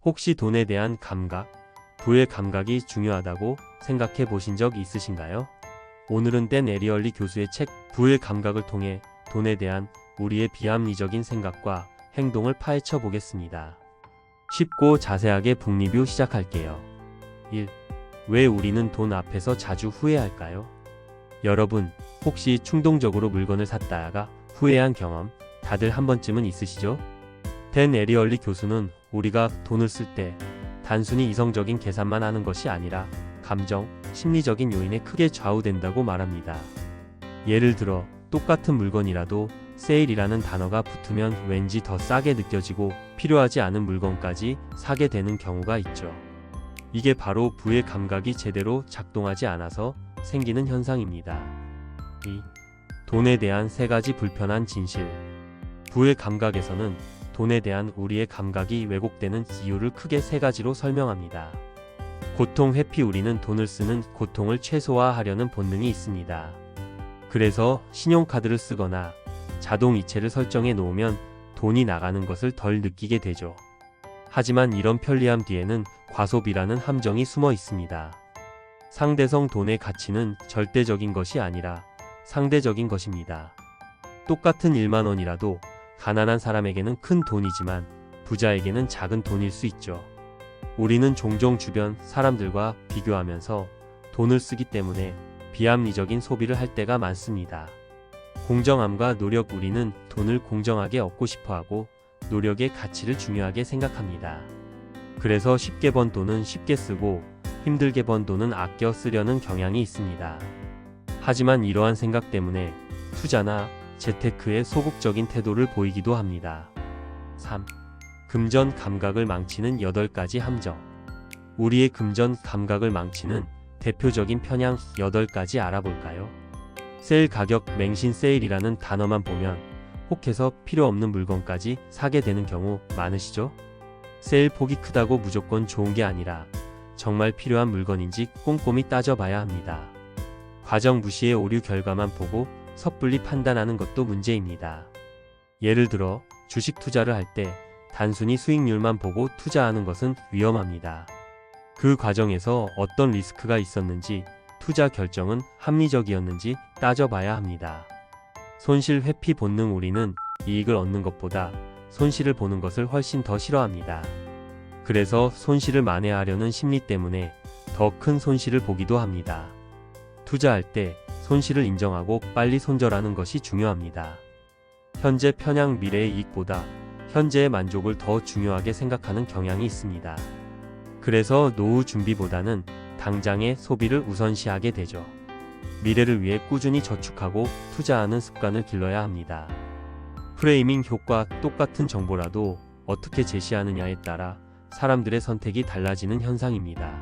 혹시 돈에 대한 감각, 부의 감각이 중요하다고 생각해 보신 적 있으신가요? 오늘은 댄 에리얼리 교수의 책 부의 감각을 통해 돈에 대한 우리의 비합리적인 생각과 행동을 파헤쳐 보겠습니다. 쉽고 자세하게 북 리뷰 시작할게요. 1. 왜 우리는 돈 앞에서 자주 후회할까요? 여러분, 혹시 충동적으로 물건을 샀다가 후회한 경험 다들 한 번쯤은 있으시죠? 댄 에리얼리 교수는 우리가 돈을 쓸 때 단순히 이성적인 계산만 하는 것이 아니라 감정, 심리적인 요인에 크게 좌우된다고 말합니다. 예를 들어 똑같은 물건이라도 세일이라는 단어가 붙으면 왠지 더 싸게 느껴지고 필요하지 않은 물건까지 사게 되는 경우가 있죠. 이게 바로 부의 감각이 제대로 작동하지 않아서 생기는 현상입니다. 2. 돈에 대한 3가지 불편한 진실. 부의 감각에서는 돈에 대한 우리의 감각이 왜곡되는 이유를 크게 3가지로 설명합니다. 고통 회피. 우리는 돈을 쓰는 고통을 최소화하려는 본능이 있습니다. 그래서 신용카드를 쓰거나 자동 이체를 설정해 놓으면 돈이 나가는 것을 덜 느끼게 되죠. 하지만 이런 편리함 뒤에는 과소비라는 함정이 숨어 있습니다. 상대성. 돈의 가치는 절대적인 것이 아니라 상대적인 것입니다. 똑같은 1만 원이라도 가난한 사람에게는 큰 돈이지만 부자에게는 작은 돈일 수 있죠. 우리는 종종 주변 사람들과 비교하면서 돈을 쓰기 때문에 비합리적인 소비를 할 때가 많습니다. 공정함과 노력. 우리는 돈을 공정하게 얻고 싶어하고 노력의 가치를 중요하게 생각합니다. 그래서 쉽게 번 돈은 쉽게 쓰고 힘들게 번 돈은 아껴 쓰려는 경향이 있습니다. 하지만 이러한 생각 때문에 투자나 재테크에 소극적인 태도를 보이기도 합니다. 3. 금전 감각을 망치는 8가지 함정. 우리의 금전 감각을 망치는 대표적인 편향 8가지 알아볼까요? 세일 가격. 맹신 세일이라는 단어만 보면 혹해서 필요 없는 물건까지 사게 되는 경우 많으시죠? 세일 폭이 크다고 무조건 좋은 게 아니라 정말 필요한 물건인지 꼼꼼히 따져봐야 합니다. 과정 무시해 오류 결과만 보고 섣불리 판단하는 것도 문제입니다. 예를 들어 주식 투자를 할 때 단순히 수익률만 보고 투자하는 것은 위험합니다. 그 과정에서 어떤 리스크가 있었는지, 투자 결정은 합리적이었는지 따져봐야 합니다. 손실 회피 본능. 우리는 이익을 얻는 것보다 손실을 보는 것을 훨씬 더 싫어합니다. 그래서 손실을 만회하려는 심리 때문에 더 큰 손실을 보기도 합니다. 투자할 때 손실을 인정하고 빨리 손절하는 것이 중요합니다. 현재 편향. 미래의 이익보다 현재의 만족을 더 중요하게 생각하는 경향이 있습니다. 그래서 노후 준비보다는 당장의 소비를 우선시하게 되죠. 미래를 위해 꾸준히 저축하고 투자하는 습관을 길러야 합니다. 프레이밍 효과. 똑같은 정보라도 어떻게 제시하느냐에 따라 사람들의 선택이 달라지는 현상입니다.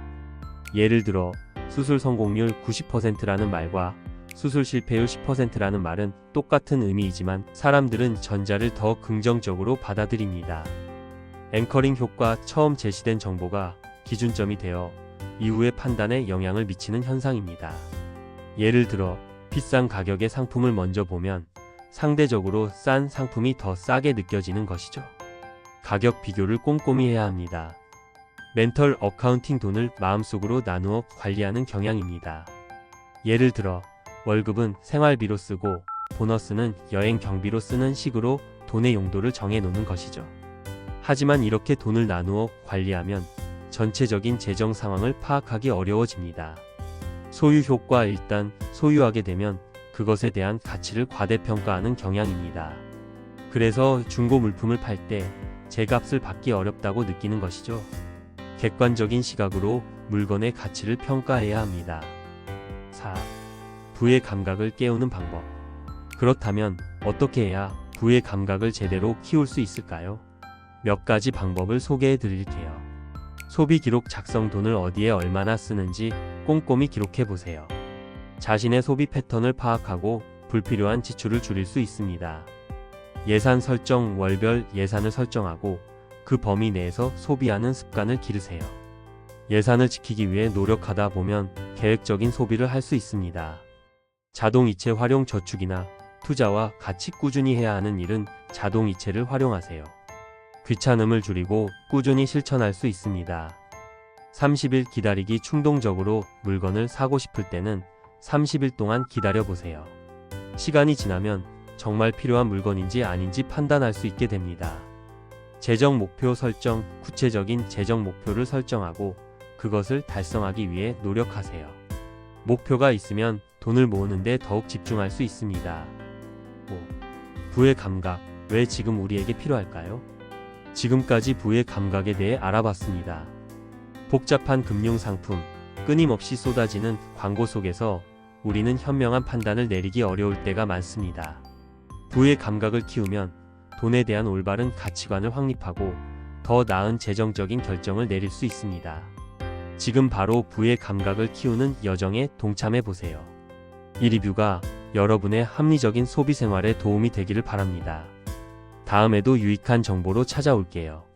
예를 들어 수술 성공률 90%라는 말과 수술 실패율 10%라는 말은 똑같은 의미이지만 사람들은 전자를 더 긍정적으로 받아들입니다. 앵커링 효과. 처음 제시된 정보가 기준점이 되어 이후의 판단에 영향을 미치는 현상입니다. 예를 들어 비싼 가격의 상품을 먼저 보면 상대적으로 싼 상품이 더 싸게 느껴지는 것이죠. 가격 비교를 꼼꼼히 해야 합니다. 멘털 어카운팅. 돈을 마음속으로 나누어 관리하는 경향입니다. 예를 들어 월급은 생활비로 쓰고 보너스는 여행 경비로 쓰는 식으로 돈의 용도를 정해 놓는 것이죠. 하지만 이렇게 돈을 나누어 관리하면 전체적인 재정 상황을 파악하기 어려워집니다. 소유 효과. 일단 소유하게 되면 그것에 대한 가치를 과대평가하는 경향입니다. 그래서 중고 물품을 팔 때 제값을 받기 어렵다고 느끼는 것이죠. 객관적인 시각으로 물건의 가치를 평가해야 합니다. 4. 부의 감각을 깨우는 방법. 그렇다면 어떻게 해야 부의 감각을 제대로 키울 수 있을까요? 몇 가지 방법을 소개해 드릴게요. 소비 기록 작성. 돈을 어디에 얼마나 쓰는지 꼼꼼히 기록해 보세요. 자신의 소비 패턴을 파악하고 불필요한 지출을 줄일 수 있습니다. 예산 설정. 월별 예산을 설정하고 그 범위 내에서 소비하는 습관을 기르세요. 예산을 지키기 위해 노력하다 보면 계획적인 소비를 할 수 있습니다. 자동이체 활용. 저축이나 투자와 같이 꾸준히 해야 하는 일은 자동이체를 활용하세요. 귀찮음을 줄이고 꾸준히 실천할 수 있습니다. 30일 기다리기. 충동적으로 물건을 사고 싶을 때는 30일 동안 기다려 보세요. 시간이 지나면 정말 필요한 물건인지 아닌지 판단할 수 있게 됩니다. 재정 목표 설정. 구체적인 재정 목표를 설정하고 그것을 달성하기 위해 노력하세요. 목표가 있으면 돈을 모으는데 더욱 집중할 수 있습니다. 5. 부의 감각. 왜 지금 우리에게 필요할까요? 지금까지 부의 감각에 대해 알아봤습니다. 복잡한 금융상품, 끊임없이 쏟아지는 광고 속에서 우리는 현명한 판단을 내리기 어려울 때가 많습니다. 부의 감각을 키우면 돈에 대한 올바른 가치관을 확립하고 더 나은 재정적인 결정을 내릴 수 있습니다. 지금 바로 부의 감각을 키우는 여정에 동참해 보세요. 이 리뷰가 여러분의 합리적인 소비 생활에 도움이 되기를 바랍니다. 다음에도 유익한 정보로 찾아올게요.